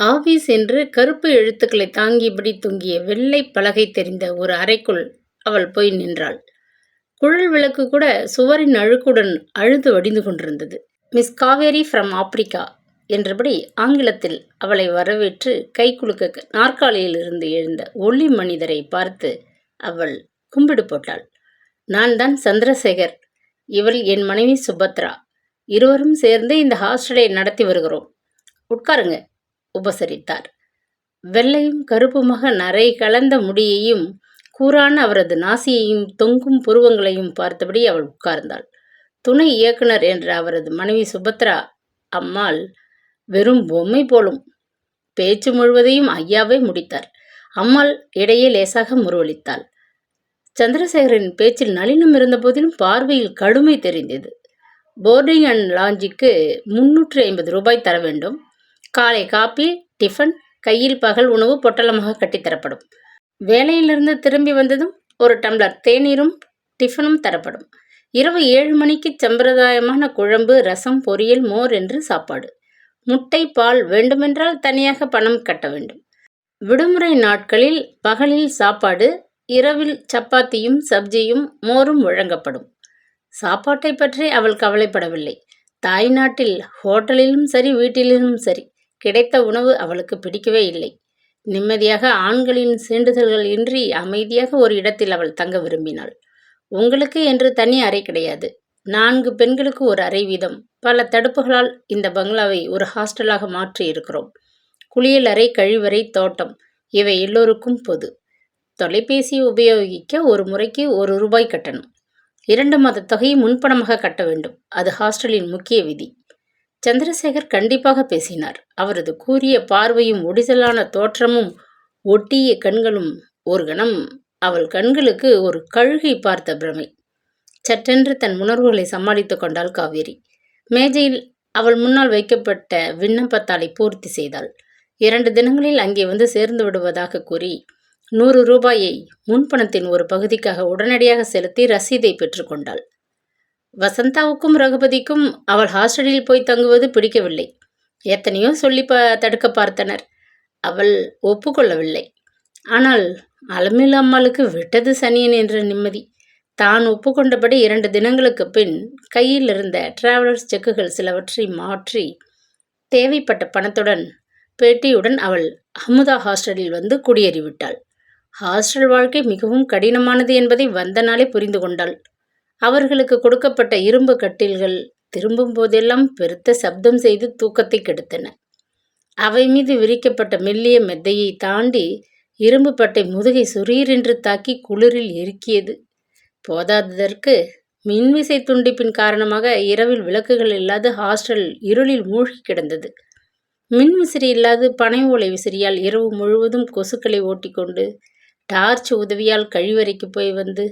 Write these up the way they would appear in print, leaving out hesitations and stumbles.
Office என்று கருப்பு எழுத்துக்களை தாங்கியபடி தொங்கிய வெள்ளை பலகை தெரிந்த ஒரு அறைக்குள் அவள் போய் நின்றாள். குழல் விளக்கு கூட சுவரின் அழுக்குடன் அழுது வடிந்து கொண்டிருந்தது. மிஸ் காவேரி ஃப்ரம் ஆப்பிரிக்கா என்றபடி ஆங்கிலத்தில் அவளை வரவேற்று கை குலுக்க நாற்காலியில் இருந்து எழுந்த ஒளி மனிதரை பார்த்து அவள் கும்பிடு போட்டாள். நான் தான் சந்திரசேகர், இவள் என் மனைவி சுபத்ரா. இருவரும் சேர்ந்து இந்த ஹாஸ்டலை நடத்தி வருகிறோம். உட்காருங்க, உபசரித்தார். வெள்ளையும் கருப்புமாக நரை கலந்த முடியையும் கூரான அவரது நாசியையும் தொங்கும் புருவங்களையும் பார்த்தபடி அவள் உட்கார்ந்தாள். துணை இயக்குனர் என்ற அவரது மனைவி சுபத்ரா அம்மாள் வெறும் பொம்மை போலும். பேச்சு முழுவதையும் ஐயாவே முடித்தார். அம்மாள் இடையே லேசாக முறுவலித்தாள். சந்திரசேகரின் பேச்சில் நளினம் இருந்த போதிலும் பார்வையில் கடுமை தெரிந்தது. போர்டிங் அண்ட் லாஞ்சுக்கு 350 ரூபாய் தர வேண்டும். காலை காப்பி, டிஃபன், கையில் பகல் உணவு பொட்டலமாக கட்டித்தரப்படும். வேலையிலிருந்து திரும்பி வந்ததும் ஒரு டம்ளர் தேநீரும் டிஃபனும் தரப்படும். இரவு 7 மணிக்கு சம்பிரதாயமான குழம்பு, ரசம், பொரியல், மோர் என்று சாப்பாடு. முட்டை, பால் வேண்டுமென்றால் தனியாக பணம் கட்ட வேண்டும். விடுமுறை நாட்களில் பகலில் சாப்பாடு, இரவில் சப்பாத்தியும் சப்ஜியும் மோரும் வழங்கப்படும். சாப்பாட்டை பற்றி அவள் கவலைப்படவில்லை. தாய் நாட்டில் ஹோட்டலிலும் சரி வீட்டிலும் சரி கிடைத்த உணவு அவளுக்கு பிடிக்கவே இல்லை. நிம்மதியாக ஆண்களின் சீண்டுதல்கள் இன்றி அமைதியாக ஒரு இடத்தில் அவள் தங்க விரும்பினாள். உங்களுக்கு என்று தனி அறை கிடையாது. 4 பெண்களுக்கு ஒரு அறை வீதம். பல தடுப்புகளால் இந்த பங்களாவை ஒரு ஹாஸ்டலாக மாற்றி இருக்கிறோம். குளியல் அறை, கழிவறை, தோட்டம் இவை எல்லோருக்கும் பொது. தொலைபேசி உபயோகிக்க ஒரு முறைக்கு 1 ரூபாய் கட்டணும். 2 மாத தொகையை முன்பணமாக கட்ட வேண்டும். அது ஹாஸ்டலின் முக்கிய விதி. சந்திரசேகர் கண்டிப்பாக பேசினார். அவரது கூரிய பார்வையும் ஒடிசலான தோற்றமும் ஒட்டிய கண்களும் ஒரு கணம் அவள் கண்களுக்கு ஒரு கழுகை பார்த்த பிரமை. சட்டென்று தன் உணர்வுகளை சமாளித்து கொண்டாள் காவேரி. மேஜையில் அவள் முன்னால் வைக்கப்பட்ட விண்ணப்பத்தாளை பூர்த்தி செய்தாள். 2 தினங்களில் அங்கே வந்து சேர்ந்து விடுவதாக கூறி 100 ரூபாயை முன்பணத்தின் ஒரு பகுதிக்காக உடனடியாக செலுத்தி ரசீதை பெற்றுக்கொண்டாள். வசந்தாவுக்கும் ரகுபதிக்கும் அவள் ஹாஸ்டலில் போய் தங்குவது பிடிக்கவில்லை. எத்தனையோ சொல்லி தடுக்க பார்த்தனர். அவள் ஒப்புக்கொள்ளவில்லை. ஆனால் அலமேலு அம்மாளுக்கு விட்டது சனியன் என்ற நிம்மதி. தான் ஒப்புக்கொண்டபடி 2 தினங்களுக்கு பின் கையில் இருந்த டிராவலர்ஸ் செக்குகள் சிலவற்றை மாற்றி தேவைப்பட்ட பணத்துடன் பேட்டியுடன் அவள் அமுதா ஹாஸ்டலில் வந்து குடியேறிவிட்டாள். ஹாஸ்டல் வாழ்க்கை மிகவும் கடினமானது என்பதை வந்த நாளே புரிந்து கொண்டாள். அவர்களுக்கு கொடுக்கப்பட்ட இரும்பு கட்டில்கள் திரும்பும் போதெல்லாம் பெருத்த சப்தம் செய்து தூக்கத்தை கெடுத்தன. அவை மீது விரிக்கப்பட்ட மெல்லிய மெத்தையை தாண்டி இரும்பு பட்டை முதுகை சுரீரென்று தாக்கி குளிரில் இறுக்கியது. போதாததற்கு மின்விசை துண்டிப்பின் காரணமாக இரவில் விளக்குகள் இல்லாது ஹாஸ்டல் இருளில் மூழ்கி கிடந்தது. மின்விசிறி இல்லாது பனை ஓலை விசிறியால் இரவு முழுவதும் கொசுக்களை ஓட்டிக்கொண்டு டார்ச் உதவியால் கழிவறைக்கு போய் வந்து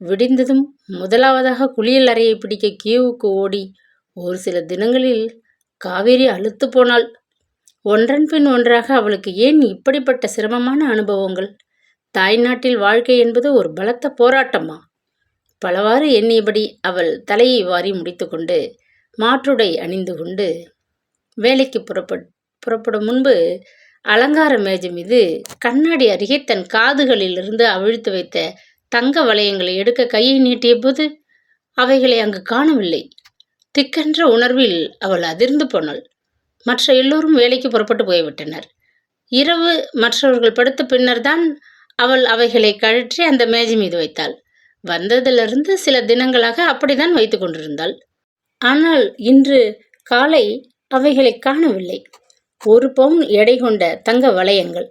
விடிந்ததும் முதலாவதாக குளியல் அறையை பிடிக்க கியூவுக்கு ஓடி ஒரு சில தினங்களில் காவேரி அலுத்து போனாள். ஒன்றன் பின் ஒன்றாக அவளுக்கு ஏன் இப்படிப்பட்ட சிரமமான அனுபவங்கள்? தாய்நாட்டில் வாழ்க்கை என்பது ஒரு பலத்த போராட்டமா? பலவாறு எண்ணியபடி அவள் தலையை வாரி முடித்து கொண்டு மாற்றுடை அணிந்து கொண்டு வேலைக்கு புறப்படும் முன்பு அலங்கார மேஜை மீது கண்ணாடி அருகே தன் காதுகளிலிருந்து அவிழ்த்து வைத்த தங்க வளையங்களை எடுக்க கையை நீட்டிய போது அவைகளை அங்கு காணவில்லை. திக்கென்ற உணர்வில் அவள் அதிர்ந்து போனாள். மற்ற எல்லோரும் வேலைக்கு புறப்பட்டு போய்விட்டனர். இரவு மற்றவர்கள் படுத்த பின்னர் தான் அவள் அவைகளை கழற்றி அந்த மேஜை மீது வைத்தாள். வந்ததிலிருந்து சில தினங்களாக அப்படித்தான் வைத்து கொண்டிருந்தாள். ஆனால் இன்று காலை அவைகளை காணவில்லை. 1 பவுன் எடை கொண்ட தங்க வளையங்கள்.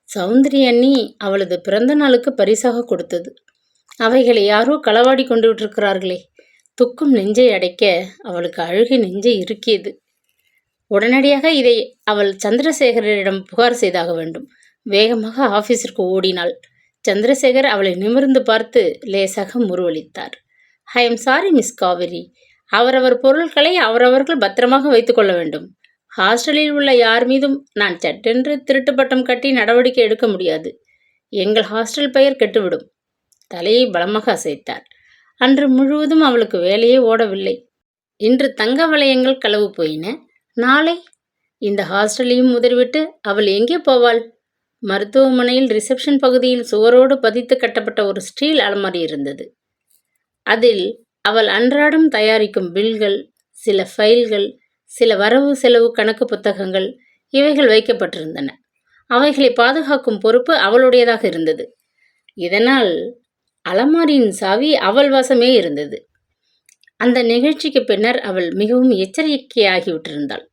சௌந்தரி அண்ணி அவளது பிறந்த நாளுக்கு பரிசாக கொடுத்தது. அவைகளை யாரோ களவாடி கொண்டு விட்டிருக்கிறார்களே. துக்கும் நெஞ்சை அடைக்க அவளுக்கு அழுகை நெஞ்சை இறுக்கியது. உடனடியாக இதை அவள் சந்திரசேகரிடம் புகார் செய்தாக வேண்டும். வேகமாக ஆபீஸிற்கு ஓடினாள். சந்திரசேகர் அவளை நிமிர்ந்து பார்த்து லேசாக முறுவலித்தார். I am sorry Miss Kaveri. அவரவர் பொருட்களை அவரவர்கள் பத்திரமாக வைத்துக் கொள்ள வேண்டும். ஹாஸ்டலில் உள்ள யார் மீதும் நான் சட்டென்று திருட்டு பட்டம் கட்டி நடவடிக்கை எடுக்க முடியாது. எங்கள் ஹாஸ்டல் பெயர் கெட்டுவிடும். தலையை பலமாக அசைத்தார். அன்று முழுவதும் அவளுக்கு வேலையே ஓடவில்லை. இன்று தங்க வளையங்கள் களவு போயின. நாளை இந்த ஹாஸ்டலையும் உதறிவிட்டு அவள் எங்கே போவாள்? மருத்துவமனையில் ரிசப்ஷன் பகுதியில் சுவரோடு பதித்து கட்டப்பட்ட ஒரு ஸ்டீல் அலமாரி இருந்தது. அதில் அவள் அன்றாடம் தயாரிக்கும் பில்கள், சில ஃபைல்கள், சில வரவு செலவு கணக்கு புத்தகங்கள் இவைகள் வைக்கப்பட்டிருந்தன. அவைகளை பாதுகாக்கும் பொறுப்பு அவளுடையதாக இருந்தது. இதனால் அலமாரியின் சாவி அவள் வசமே இருந்தது. அந்த நிகழ்ச்சிக்கு பின்னர் அவள் மிகவும் எச்சரிக்கையாகிவிட்டிருந்தாள்.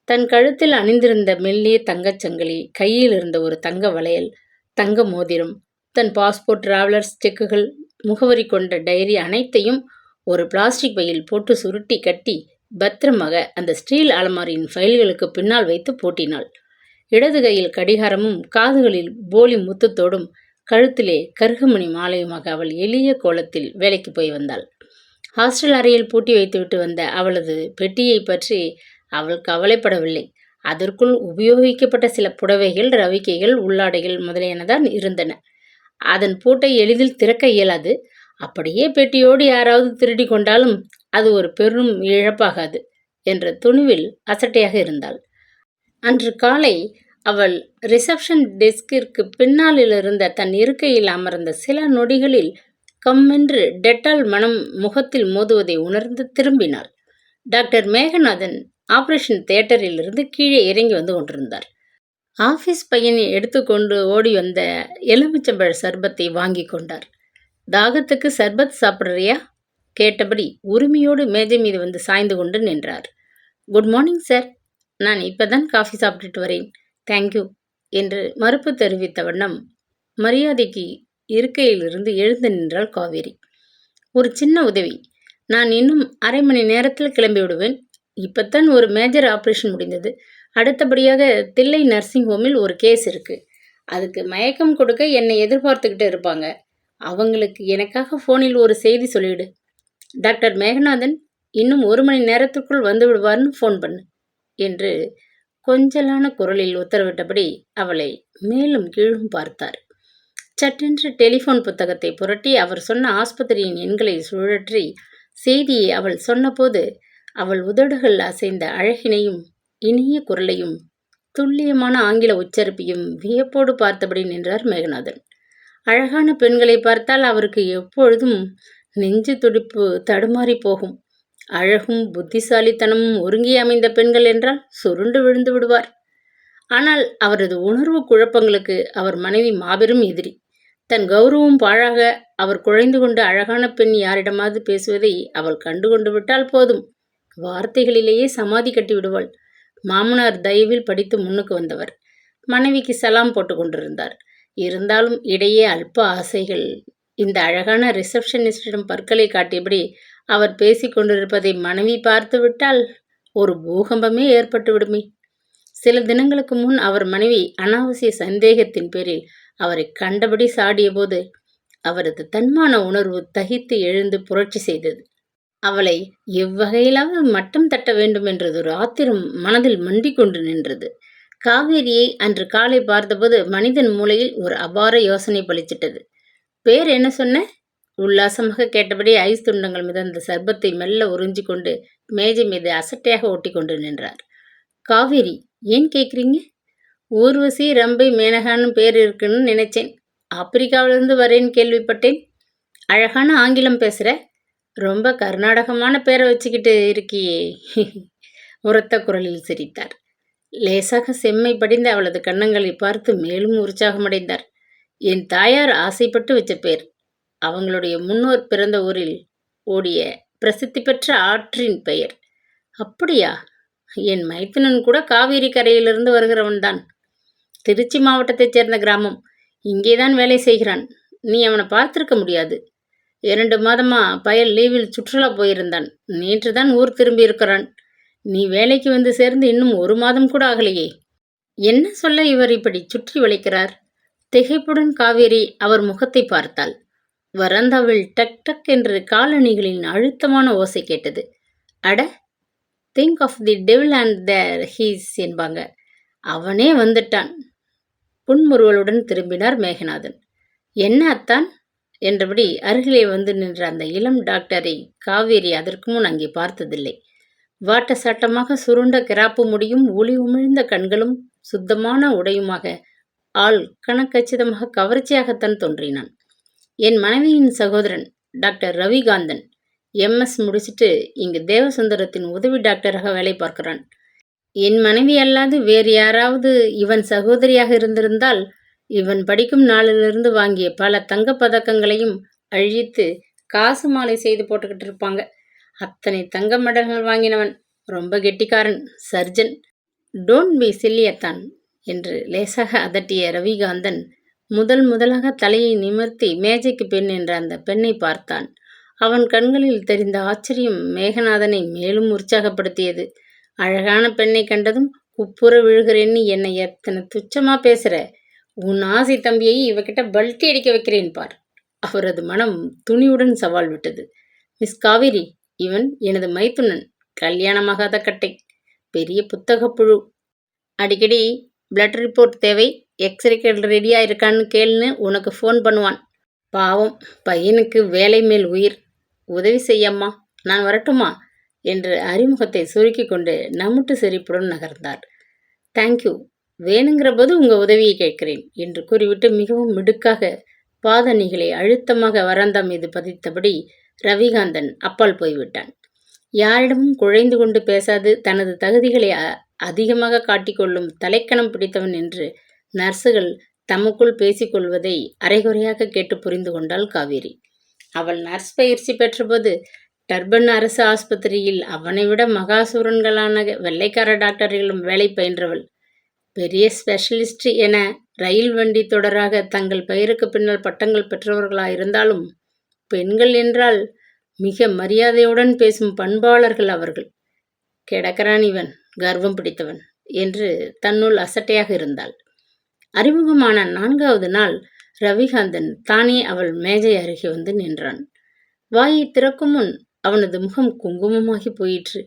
தன் கழுத்தில் அணிந்திருந்த மெல்லிய தங்கச் சங்கிலி, கையில் இருந்த ஒரு தங்க வளையல், தங்க மோதிரம், தன் பாஸ்போர்ட், டிராவலர்ஸ் செக்குகள், முகவரி கொண்ட டைரி அனைத்தையும் ஒரு பிளாஸ்டிக் பையில் போட்டு சுருட்டி கட்டி பத்திரமாக அந்த ஸ்டீல் அலமாரியின் ஃபைல்களுக்கு பின்னால் வைத்து பூட்டினாள். இடது கையில் கடிகாரமும் காதுகளில் போலி முத்துத்தோடும் கழுத்திலே கருகுமணி மாலையுமாக அவள் எளிய கோலத்தில் வேலைக்கு போய் வந்தாள். ஹாஸ்டல் அறையில் பூட்டி வைத்துவிட்டு வந்த அவளது பெட்டியை பற்றி அவள் கவலைப்படவில்லை. அதற்குள் உபயோகிக்கப்பட்ட சில புடவைகள், ரவிக்கைகள், உள்ளாடைகள் முதலியனதான் இருந்தன. அதன் பூட்டை எளிதில் திறக்க இயலாது. அப்படியே பெட்டியோடு யாராவது திருடி கொண்டாலும் அது ஒரு பெரும் இழப்பாகாது என்ற துணிவில் அசட்டையாக இருந்தாள். அன்று காலை அவள் ரிசப்ஷன் டெஸ்கிற்கு பின்னாளில் இருந்த தன் இருக்கையில் அமர்ந்த சில நொடிகளில் கம்மென்று டெட்டால் மனம் முகத்தில் மோதுவதை உணர்ந்து திரும்பினாள். டாக்டர் மேகநாதன் ஆபரேஷன் தியேட்டரிலிருந்து கீழே இறங்கி வந்து கொண்டிருந்தார். ஆஃபீஸ் பையனை எடுத்துக்கொண்டு ஓடி வந்த எலுமிச்சம்பழ சர்பத்தை வாங்கி கொண்டார். தாகத்துக்கு சர்பத் சாப்பிட்றியா கேட்டபடி உரிமையோடு மேஜை மீது வந்து சாய்ந்து கொண்டு நின்றார். குட் மார்னிங் சார், நான் இப்போதான் காஃபி சாப்பிட்டுட்டு வரேன், தேங்க்யூ என்று மறுப்பு தெரிவித்த வண்ணம் மரியாதைக்கு இருக்கையிலிருந்து எழுந்து நின்றாள் காவேரி. ஒரு சின்ன உதவி, நான் இன்னும் அரை மணி நேரத்தில் கிளம்பி விடுவேன். இப்போத்தான் ஒரு மேஜர் ஆப்ரேஷன் முடிந்தது. அடுத்தபடியாக தில்லை நர்சிங் ஹோமில் ஒரு கேஸ் இருக்குது. அதுக்கு மயக்கம் கொடுக்க என்னை எதிர்பார்த்துக்கிட்டு இருப்பாங்க. அவங்களுக்கு எனக்காக ஃபோனில் ஒரு செய்தி சொல்லிவிடு. டாக்டர் மேகநாதன் இன்னும் 1 மணி நேரத்திற்குள் வந்து விடுவார்னு ஃபோன் பண்ணு என்று கொஞ்சலான குரலில் உத்தரவிட்டபடி அவளை மேலும் கீழும் பார்த்தார். சட்டென்று டெலிஃபோன் புத்தகத்தை புரட்டி அவர் சொன்ன ஆஸ்பத்திரியின் எண்களை சுழற்றி செய்தியை அவள் சொன்னபோது அவள் உதடுகள் அசைந்த அழகினையும் இனிய குரலையும் துல்லியமான ஆங்கில உச்சரிப்பையும் வியப்போடு பார்த்தபடி நின்றார் மேகநாதன். அழகான பெண்களை பார்த்தால் அவருக்கு எப்பொழுதும் நெஞ்சு துடிப்பு தடுமாறி போகும். அழகும் புத்திசாலித்தனமும் ஒருங்கி அமைந்த பெண்கள் என்றால் சுருண்டு விழுந்து விடுவார். ஆனால் அவரது உணர்வு குழப்பங்களுக்கு அவர் மனைவி மாபெரும் எதிரி. தன் கௌரவம் பாழாக அவர் குழைந்து கொண்டு அழகான பெண் யாரிடமாவது பேசுவதை அவள் கண்டுகொண்டு விட்டால் போதும், வார்த்தைகளிலேயே சமாதி கட்டி விடுவாள். மாமனார் தயவில் படித்து முன்னுக்கு வந்தவர். மனைவிக்கு சலாம் போட்டு கொண்டிருந்தார். இருந்தாலும் இடையே அல்ப ஆசைகள். இந்த அழகான ரிசப்ஷனிஸ்டிடம் பற்களை காட்டியபடி அவர் பேசி கொண்டிருப்பதை மனைவி பார்த்து விட்டால் ஒரு பூகம்பமே ஏற்பட்டு விடுமே. சில தினங்களுக்கு முன் அவர் மனைவி அனாவசிய சந்தேகத்தின் பேரில் அவரை கண்டபடி சாடிய போது அவரது தன்மான உணர்வு தகித்து எழுந்து புரட்சி செய்தது. அவளை எவ்வகையிலாவது மட்டம் தட்ட வேண்டும் என்றதொரு ஆத்திரம் மனதில் மண்டிக் கொண்டு நின்றது. காவேரியை அன்று காலை பார்த்தபோது மனிதன் மூளையில் ஒரு அபார யோசனை பளிச்சிட்டது. பேர் என்ன சொன்ன? உல்லாசமாக கேட்டபடி ஐஸ் துண்டங்கள் மிதந்த சர்பத்தை மெல்ல உறிஞ்சி கொண்டு மேஜை மீது அசட்டையாக ஒட்டி கொண்டு நின்றார். காவேரி, ஏன் கேட்குறீங்க? ஊர்வசி, ரம்பை, மேனகான்னு பேர் இருக்குன்னு நினைச்சேன். ஆப்பிரிக்காவிலிருந்து வரேன்னு கேள்விப்பட்டேன். அழகான ஆங்கிலம் பேசுகிற, ரொம்ப கர்நாடகமான பேரை வச்சுக்கிட்டு இருக்கியே உரத்த குரலில் சிரித்தார். லேசாக செம்மை படிந்த அவளது கன்னங்களை பார்த்து மேலும் உற்சாகமடைந்தார். என் தாயார் ஆசைப்பட்டு வச்ச பேர். அவங்களுடைய முன்னோர் பிறந்த ஊரில் ஓடிய பிரசித்தி பெற்ற ஆற்றின் பெயர். அப்படியா? என் மைத்துனன் கூட காவேரி கரையிலிருந்து வருகிறவன்தான். திருச்சி மாவட்டத்தைச் சேர்ந்த கிராமம். இங்கேதான் வேலை செய்கிறான். நீ அவனை பார்த்திருக்க முடியாது. 2 மாதமா பயல் லீவில் சுற்றுலா போயிருந்தான். நேற்று தான் ஊர் திரும்பி இருக்கிறான். நீ வேலைக்கு வந்து சேர்ந்து இன்னும் 1 மாதம் கூட ஆகலையே. என்ன சொல்ல இவர் இப்படி சுற்றி வளைக்கிறார்? திகைப்புடன் காவேரி அவர் முகத்தை பார்த்தாள். வராந்தாவில் டக் டக் என்று காலணிகளின் அழுத்தமான ஓசை கேட்டது. அட, think of the devil and there he's என்பாங்க. அவனே வந்துட்டான். புன்முறுவலுடன் திரும்பினார் மேகநாதன். என்ன அத்தான் என்றபடி அருகிலே வந்து நின்ற அந்த இளம் டாக்டரை காவேரி அதற்கு முன் அங்கே பார்த்ததில்லை. வாட்ட சாட்டமாக சுருண்ட கிராப்பு முடியும், ஒளி உமிழ்ந்த கண்களும், சுத்தமான உடையுமாக ஆள் கணக்கச்சிதமாக கவர்ச்சியாகத்தான் தோன்றினான். என் மனைவியின் சகோதரன் டாக்டர் ரவிகாந்தன் MS முடிச்சிட்டு இங்கு தேவசுந்தரத்தின் உதவி டாக்டராக வேலை பார்க்கிறான். என் மனைவி அல்லாது வேறு யாராவது இவன் சகோதரியாக இருந்திருந்தால் இவன் படிக்கும் நாளிலிருந்து வாங்கிய பல தங்கப் பதக்கங்களையும் அழித்து காசு மாலை செய்து போட்டுக்கிட்டு இருப்பாங்க. அத்தனை தங்க மெடல்கள் வாங்கினவன். ரொம்ப கெட்டிக்காரன், சர்ஜன். டோன்ட் பி சில்லியத்தான் என்று லேசாக அதட்டிய ரவிகாந்தன் முதலாக தலையை நிமிர்த்தி மேஜைக்கு பின் என்ற அந்த பெண்ணை பார்த்தான். அவன் கண்களில் தெரிந்த ஆச்சரியம் மேகநாதனை மேலும் உற்சாகப்படுத்தியது. அழகான பெண்ணை கண்டதும் குப்புற விழுகிறேன்னு என்னை எத்தனை துச்சமா பேசுற? உன் ஆசை தம்பியை இவகிட்ட பல்ட்டி அடிக்க வைக்கிறேன் பார். அவரது மனம் துணிவுடன் சவால் விட்டது. மிஸ் காவேரி, இவன் எனது மைத்துனன், கல்யாணமாகாத கட்டை, பெரிய புத்தகப்புழு. அடிக்கடி பிளட் ரிப்போர்ட் தேவை, எக்ஸ்ரேக்கள் ரெடியா இருக்கான்னு கேளுன்னு உனக்கு ஃபோன் பண்ணுவான். பாவம், பையனுக்கு வேலை மேல் உயிர். உதவி செய்யம்மா, நான் வரட்டுமா என்று அறிமுகத்தை சுருக்கி கொண்டு நமுட்டு சிரிப்புடன் நகர்ந்தார். தேங்க்யூ, வேணுங்கிற போது உங்கள் உதவியை கேட்கிறேன் என்று கூறிவிட்டு மிகவும் மிடுக்காக பாதணிகளை அழுத்தமாக வராந்தா மீது பதித்தபடி ரவிகாந்தன் அப்பால் போய்விட்டான். யாரிடமும் குழைந்து கொண்டு பேசாது தனது தகுதிகளை அதிகமாக காட்டிக்கொள்ளும் தலைக்கணம் பிடித்தவன் என்று நர்ஸுகள் தமக்குள் பேசிக்கொள்வதை அரைகுறையாக கேட்டு புரிந்து கொண்டாள் காவேரி. அவள் நர்ஸ் பயிற்சி பெற்றபோது டர்பன் அரசு ஆஸ்பத்திரியில் அவனை விட மகாசூரன்களான வெள்ளைக்கார டாக்டர்களும் வேலை பயின்றவள். பெரிய ஸ்பெஷலிஸ்ட் என ரயில் வண்டி தொடராக தங்கள் பெயருக்கு பின்னால் பட்டங்கள் பெற்றவர்களாயிருந்தாலும் பெண்கள் என்றால் மிக மரியாதையுடன் பேசும் பண்பாளர்கள் அவர்கள். கிடக்கிறான் இவன், கர்வம் பிடித்தவன் என்று தன்னுள் அசட்டையாக இருந்தாள். அறிமுகமான 4வது நாள் ரவிகாந்தன் தானே அவள் மேஜை அருகே வந்து நின்றான். வாயை திறக்கும் முன் அவனது முகம் குங்குமமாகி போயிற்று.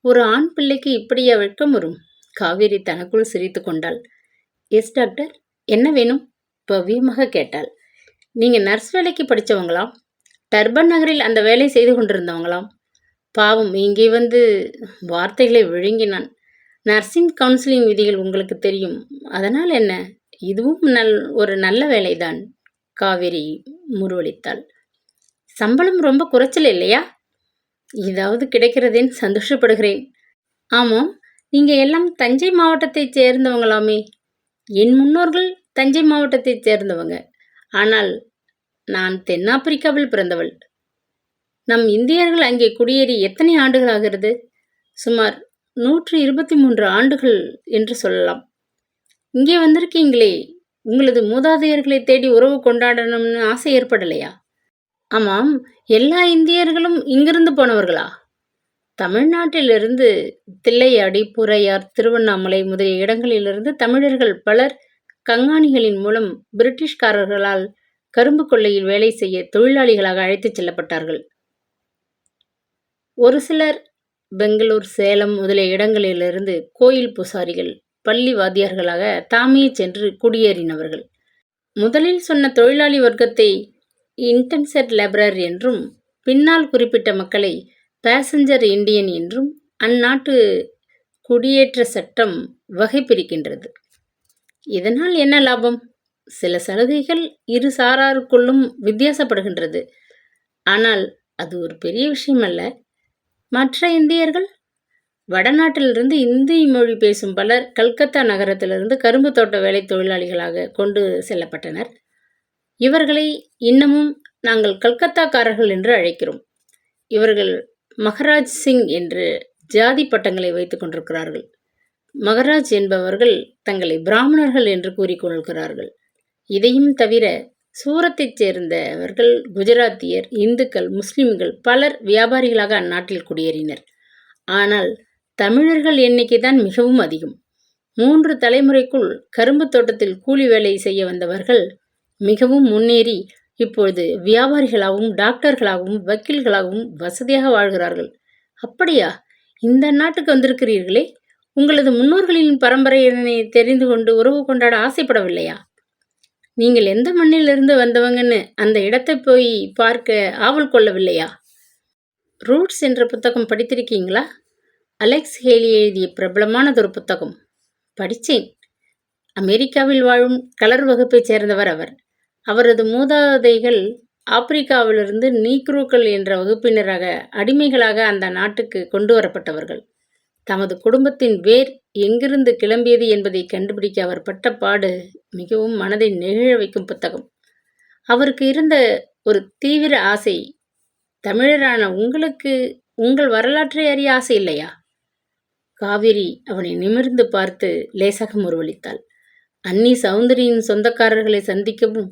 ஒரு ஆண் பிள்ளைக்கு இப்படியா வெட்கம் வரும்? காவேரி தனக்குள் சிரித்து கொண்டாள். எஸ் டாக்டர், என்ன வேணும்? பவ்யமாக கேட்டாள். நீங்கள் நர்ஸ் வேலைக்கு படித்தவங்களாம், டர்பன் நகரில் அந்த வேலை செய்து கொண்டிருந்தவங்களாம். பாவம், இங்கே வந்து வார்த்தைகளை விழுங்கினான். நர்சிங் கவுன்சிலிங் விதிகள் உங்களுக்கு தெரியும், அதனால் என்ன, இதுவும் ஒரு நல்ல வேலைதான். காவேரி முறுவலித்தாள். சம்பளம் ரொம்ப குறைச்சல் இல்லையா? இதாவது கிடைக்கிறதேன்னு சந்தோஷப்படுகிறேன். ஆமாம், நீங்கள் எல்லாம் தஞ்சை மாவட்டத்தைச் சேர்ந்தவங்களாமே. என் முன்னோர்கள் தஞ்சை மாவட்டத்தைச் சேர்ந்தவங்க. ஆனால் நான் தென்னாப்பிரிக்காவில் பிறந்தவள். நம் இந்தியர்கள் அங்கே குடியேறி எத்தனை ஆண்டுகள் ஆகிறது? சுமார் 123 ஆண்டுகள் என்று சொல்லலாம். இங்கே வந்திருக்கீங்களே, உங்களது மூதாதையர்களை தேடி உறவு கொண்டாடணும்னு ஆசை ஏற்படலையா? ஆமாம், எல்லா இந்தியர்களும் இங்கிருந்து போனவர்களா? தமிழ்நாட்டிலிருந்து தில்லையாடி, புறையார், திருவண்ணாமலை முதலிய இடங்களிலிருந்து தமிழர்கள் பலர் கங்காணிகளின் மூலம் பிரிட்டிஷ்காரர்களால் கரும்பு கொள்ளையில் வேலை செய்ய தொழிலாளிகளாக அழைத்துச் செல்லப்பட்டார்கள். ஒரு சிலர் பெங்களூர், சேலம் முதலிய இடங்களிலிருந்து கோயில் பூசாரிகள், பள்ளி வாத்தியார்களாக தாமே சென்று குடியேறினவர்கள். முதலில் சொன்ன தொழிலாளி வர்க்கத்தை இன்டென்செட் லேபரர் என்றும், பின்னால் குறிப்பிட்ட மக்களை பேசஞ்சர் இண்டியன் என்றும் அந்நாட்டு குடியேற்ற சட்டம் வகை பிரிக்கின்றது. இதனால் என்ன லாபம்? சில சலுகைகள் இரு சாராருக்குள்ளும் வித்தியாசப்படுகின்றது. ஆனால் அது ஒரு பெரிய விஷயம் அல்ல. மற்ற இந்தியர்கள், வடநாட்டிலிருந்து இந்தி மொழி பேசும் பலர் கல்கத்தா நகரத்திலிருந்து கரும்பு தோட்ட வேலை தொழிலாளிகளாக கொண்டு செல்லப்பட்டனர். இவர்களை இன்னமும் நாங்கள் கல்கத்தாக்காரர்கள் என்று அழைக்கிறோம். இவர்கள் மகராஜ் சிங் என்று ஜாதி பட்டங்களை வைத்துக் கொண்டிருக்கிறார்கள். மகராஜ் என்பவர்கள் தங்களை பிராமணர்கள் என்று கூறிக்கொள்கிறார்கள். இதையும் தவிர சூரத்தைச் சேர்ந்தவர்கள் குஜராத்தியர், இந்துக்கள், முஸ்லிம்கள் பலர் வியாபாரிகளாக அந்நாட்டில் குடியேறினர். ஆனால் தமிழர்கள் எண்ணிக்கைதான் மிகவும் அதிகம். 3 தலைமுறைக்குள் கரும்பு தோட்டத்தில் கூலி வேலை செய்ய வந்தவர்கள் மிகவும் முன்னேறி இப்பொழுது வியாபாரிகளாகவும் டாக்டர்களாகவும் வக்கீல்களாகவும் வசதியாக வாழ்கிறார்கள். அப்படியா? இந்த நாட்டுக்கு வந்திருக்கிறீர்களே, உங்களது முன்னோர்களின் பரம்பரையினை தெரிந்து கொண்டு உறவு கொண்டாட ஆசைப்படவில்லையா? நீங்கள் எந்த மண்ணிலிருந்து வந்தவங்கன்னு அந்த இடத்தை போய் பார்க்க ஆவல் கொள்ளவில்லையா? ரூட்ஸ் என்ற புத்தகம் படித்திருக்கீங்களா? அலெக்ஸ் ஹேலி எழுதிய பிரபலமானதொரு புத்தகம். படித்தேன். அமெரிக்காவில் வாழும் கலர் வகுப்பைச் சேர்ந்தவர் அவர். அவரது மூதாதைகள் ஆப்பிரிக்காவிலிருந்து நீக்ரோக்கள் என்ற வகுப்பினராக அடிமைகளாக அந்த நாட்டுக்கு கொண்டு வரப்பட்டவர்கள். தமது குடும்பத்தின் வேர் எங்கிருந்து கிளம்பியது என்பதை கண்டுபிடிக்க அவர் பட்ட பாடு மிகவும் மனதை நெகிழ வைக்கும் புத்தகம். அவருக்கு இருந்த ஒரு தீவிர ஆசை. தமிழரான உங்களுக்கு உங்கள் வரலாற்றை அறிய ஆசை இல்லையா? காவிரி அவனை நிமிர்ந்து பார்த்து லேசாக முறுவலித்தாள். அன்னி சௌந்தரியின் சொந்தக்காரர்களை சந்திக்கவும்,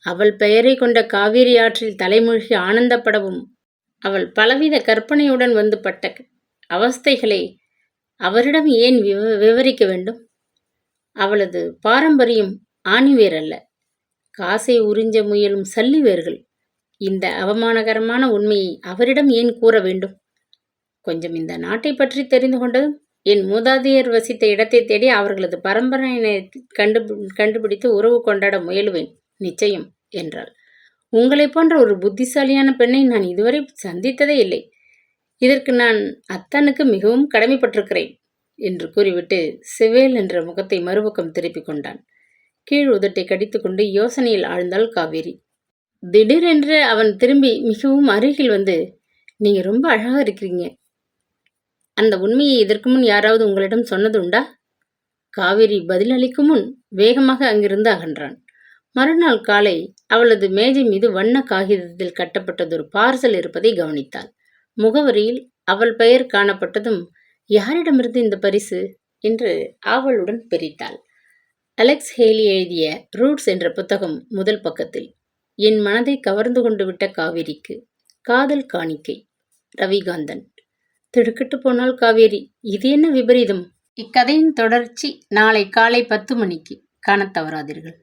அவள் பெயரை கொண்ட காவிரி ஆற்றில் தலைமூழ்கி ஆனந்தப்படவும் அவள் பலவித கற்பனையுடன் வந்து பட்ட அவஸ்தைகளை அவரிடம் ஏன் விவரிக்க வேண்டும்? அவளது பாரம்பரியம் ஆணிவேர் அல்ல, காசை உறிஞ்ச முயலும் சல்லிவேர்கள். இந்த அவமானகரமான உண்மையை அவரிடம் ஏன் கூற வேண்டும்? கொஞ்சம் இந்த நாட்டை பற்றி தெரிந்து கொண்டதும் என் மூதாதையர் வசித்த இடத்தை தேடி அவர்களது பரம்பரையினை கண்டுபிடித்து உறவு கொண்டாட முயலுவேன், நிச்சயம் என்றாள். உங்களைப் போன்ற ஒரு புத்திசாலியான பெண்ணை நான் இதுவரை சந்தித்ததே இல்லை. இதற்கு நான் அத்தானுக்கு மிகவும் கடமைப்பட்டிருக்கிறேன் என்று கூறிவிட்டு சிவேல் என்ற முகத்தை மறுபக்கம் திருப்பிக் கொண்டான். கீழ் உதட்டை கடித்துக்கொண்டு யோசனையில் ஆழ்ந்தாள் காவேரி. திடீரென்று அவன் திரும்பி மிகவும் அருகில் வந்து, நீங்க ரொம்ப அழகா இருக்கிறீங்க. அந்த உண்மையை இதற்கு முன் யாராவது உங்களிடம் சொன்னது உண்டா? காவேரி பதிலளிக்கும் முன் வேகமாக அங்கிருந்து அகன்றான். மறுநாள் காலை அவளது மேஜை மீது வண்ண காகிதத்தில் கட்டப்பட்டதொரு பார்சல் இருப்பதை கவனித்தாள். முகவரியில் அவள் பெயர் காணப்பட்டதும், யாரிடமிருந்து இந்த பரிசு என்று ஆவலுடன் பிரித்தாள். அலெக்ஸ் ஹேலி எழுதிய ரூட்ஸ் என்ற புத்தகம் முதல் பக்கத்தில். என் மனதை கவர்ந்து கொண்டு விட்ட காவேரிக்கு காதல் காணிக்கை. ரவிகாந்தன். திடுக்கிட்டு போனாள் காவேரி. இது என்ன விபரீதம்? இக்கதையின் தொடர்ச்சி நாளை காலை 10 மணிக்கு காணத் தவறாதீர்கள்.